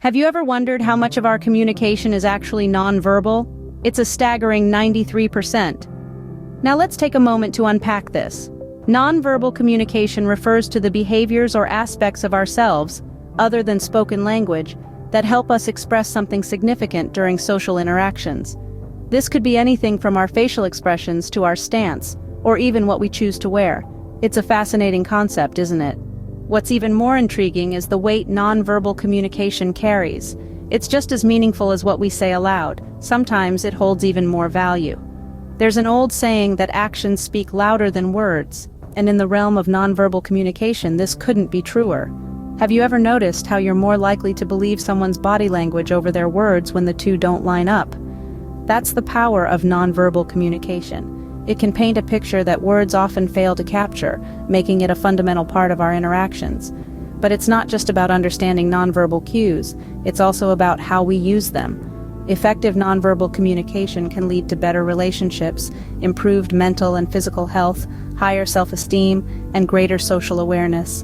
Have you ever wondered how much of our communication is actually nonverbal? It's a staggering 93%. Now let's take a moment to unpack this. Nonverbal communication refers to the behaviors or aspects of ourselves, other than spoken language, that help us express something significant during social interactions. This could be anything from our facial expressions to our stance, or even what we choose to wear. It's a fascinating concept, isn't it? What's even more intriguing is the weight nonverbal communication carries. It's just as meaningful as what we say aloud. Sometimes it holds even more value. There's an old saying that actions speak louder than words, and in the realm of nonverbal communication, this couldn't be truer. Have you ever noticed how you're more likely to believe someone's body language over their words when the two don't line up? That's the power of nonverbal communication. It can paint a picture that words often fail to capture, making it a fundamental part of our interactions. But it's not just about understanding nonverbal cues, it's also about how we use them. Effective nonverbal communication can lead to better relationships, improved mental and physical health, higher self-esteem, and greater social awareness.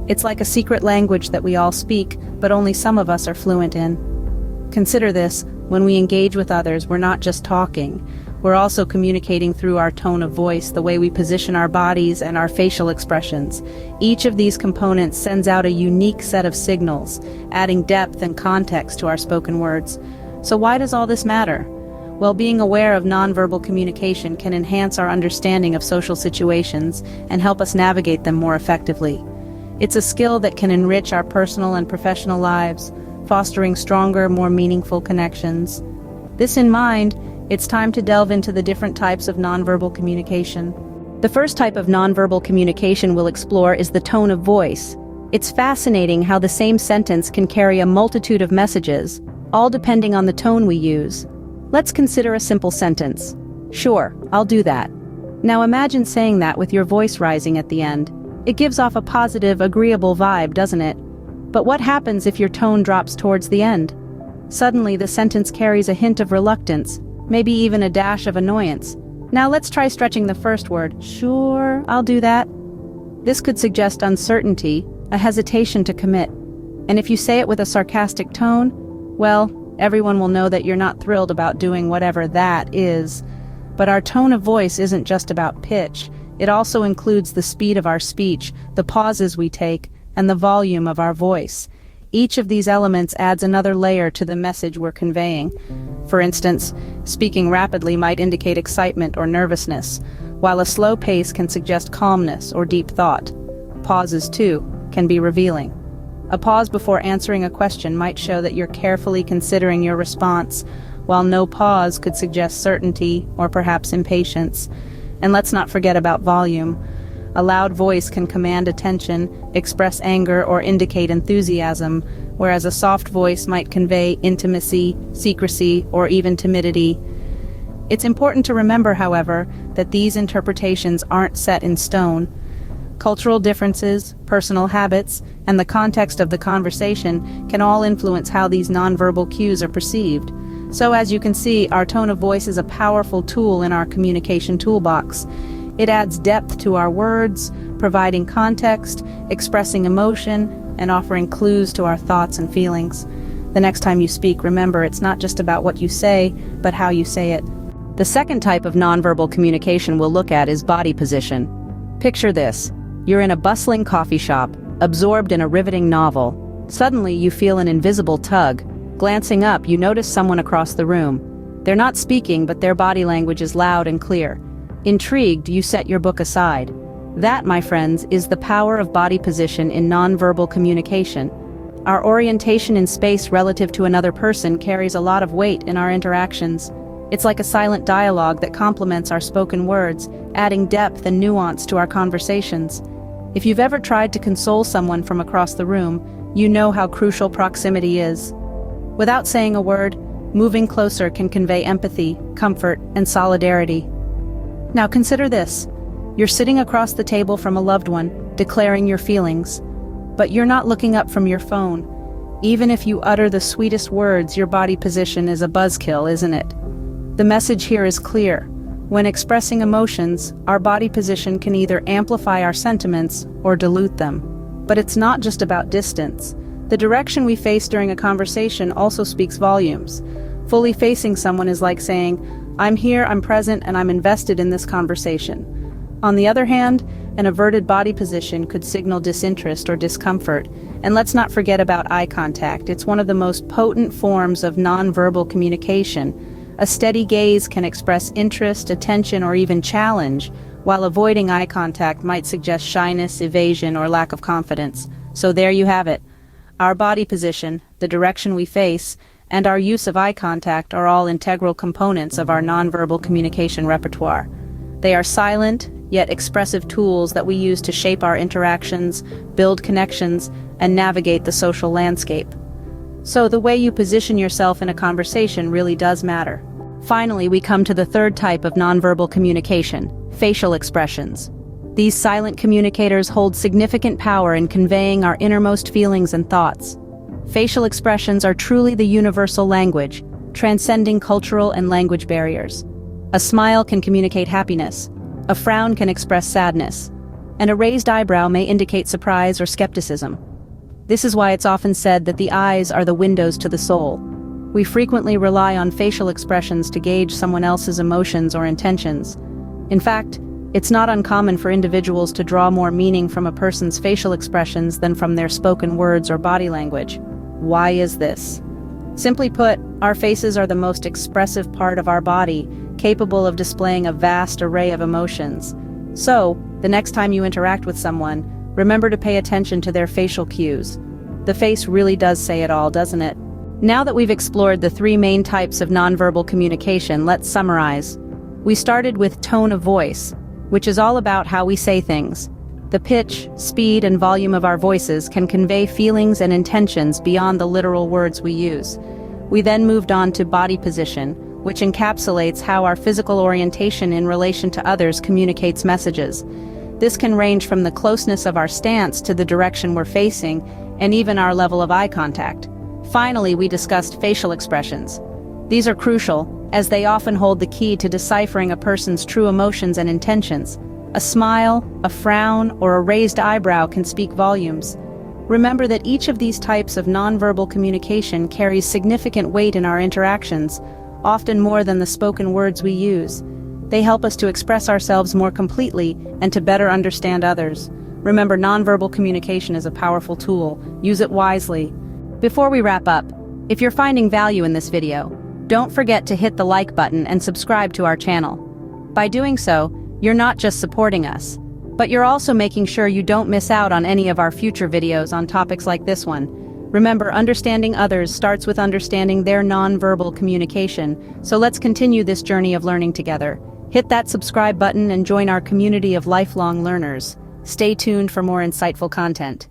It's like a secret language that we all speak, but only some of us are fluent in. Consider this: when we engage with others, we're not just talking. We're also communicating through our tone of voice, the way we position our bodies, and our facial expressions. Each of these components sends out a unique set of signals, adding depth and context to our spoken words. So why does all this matter? Well, being aware of nonverbal communication can enhance our understanding of social situations and help us navigate them more effectively. It's a skill that can enrich our personal and professional lives, fostering stronger, more meaningful connections. This in mind, it's time to delve into the different types of nonverbal communication. The first type of nonverbal communication we'll explore is the tone of voice. It's fascinating how the same sentence can carry a multitude of messages, all depending on the tone we use. Let's consider a simple sentence. "Sure, I'll do that." Now imagine saying that with your voice rising at the end. It gives off a positive, agreeable vibe, doesn't it? But what happens if your tone drops towards the end? Suddenly the sentence carries a hint of reluctance, maybe even a dash of annoyance. Now let's try stretching the first word. "Sure, I'll do that." This could suggest uncertainty, a hesitation to commit. And if you say it with a sarcastic tone, well, everyone will know that you're not thrilled about doing whatever that is. But our tone of voice isn't just about pitch. It also includes the speed of our speech, the pauses we take, and the volume of our voice. Each of these elements adds another layer to the message we're conveying. For instance, speaking rapidly might indicate excitement or nervousness, while a slow pace can suggest calmness or deep thought. Pauses, too, can be revealing. A pause before answering a question might show that you're carefully considering your response, while no pause could suggest certainty or perhaps impatience. And let's not forget about volume. A loud voice can command attention, express anger, or indicate enthusiasm, whereas a soft voice might convey intimacy, secrecy, or even timidity. It's important to remember, however, that these interpretations aren't set in stone. Cultural differences, personal habits, and the context of the conversation can all influence how these nonverbal cues are perceived. So as you can see, our tone of voice is a powerful tool in our communication toolbox. It adds depth to our words, providing context, expressing emotion, and offering clues to our thoughts and feelings. The next time you speak, remember it's not just about what you say, but how you say it. The second type of nonverbal communication we'll look at is body position. Picture this. You're in a bustling coffee shop, absorbed in a riveting novel. Suddenly, you feel an invisible tug. Glancing up, you notice someone across the room. They're not speaking, but their body language is loud and clear. Intrigued, you set your book aside. That, my friends, is the power of body position in nonverbal communication. Our orientation in space relative to another person carries a lot of weight in our interactions. It's like a silent dialogue that complements our spoken words, adding depth and nuance to our conversations. If you've ever tried to console someone from across the room, you know how crucial proximity is. Without saying a word, moving closer can convey empathy, comfort, and solidarity. Now consider this. You're sitting across the table from a loved one, declaring your feelings. But you're not looking up from your phone. Even if you utter the sweetest words, your body position is a buzzkill, isn't it? The message here is clear. When expressing emotions, our body position can either amplify our sentiments or dilute them. But it's not just about distance. The direction we face during a conversation also speaks volumes. Fully facing someone is like saying, "I'm here, I'm present, and I'm invested in this conversation." On the other hand, an averted body position could signal disinterest or discomfort. And let's not forget about eye contact. It's one of the most potent forms of nonverbal communication. A steady gaze can express interest, attention, or even challenge, while avoiding eye contact might suggest shyness, evasion, or lack of confidence. So there you have it. Our body position, the direction we face, and our use of eye contact are all integral components of our nonverbal communication repertoire. They are silent, yet expressive tools that we use to shape our interactions, build connections, and navigate the social landscape. So the way you position yourself in a conversation really does matter. Finally, we come to the third type of nonverbal communication, facial expressions. These silent communicators hold significant power in conveying our innermost feelings and thoughts. Facial expressions are truly the universal language, transcending cultural and language barriers. A smile can communicate happiness, a frown can express sadness, and a raised eyebrow may indicate surprise or skepticism. This is why it's often said that the eyes are the windows to the soul. We frequently rely on facial expressions to gauge someone else's emotions or intentions. In fact, it's not uncommon for individuals to draw more meaning from a person's facial expressions than from their spoken words or body language. Why is this? Simply put, our faces are the most expressive part of our body, capable of displaying a vast array of emotions. So, the next time you interact with someone, remember to pay attention to their facial cues. The face really does say it all, doesn't it? Now that we've explored the three main types of nonverbal communication, let's summarize. We started with tone of voice, which is all about how we say things. The pitch, speed, and volume of our voices can convey feelings and intentions beyond the literal words we use. We then moved on to body position, which encapsulates how our physical orientation in relation to others communicates messages. This can range from the closeness of our stance to the direction we're facing, and even our level of eye contact. Finally, we discussed facial expressions. These are crucial, as they often hold the key to deciphering a person's true emotions and intentions. A smile, a frown, or a raised eyebrow can speak volumes. Remember that each of these types of nonverbal communication carries significant weight in our interactions, often more than the spoken words we use. They help us to express ourselves more completely and to better understand others. Remember, nonverbal communication is a powerful tool. Use it wisely. Before we wrap up, if you're finding value in this video, don't forget to hit the like button and subscribe to our channel. By doing so, you're not just supporting us, but you're also making sure you don't miss out on any of our future videos on topics like this one. Remember, understanding others starts with understanding their nonverbal communication, so let's continue this journey of learning together. Hit that subscribe button and join our community of lifelong learners. Stay tuned for more insightful content.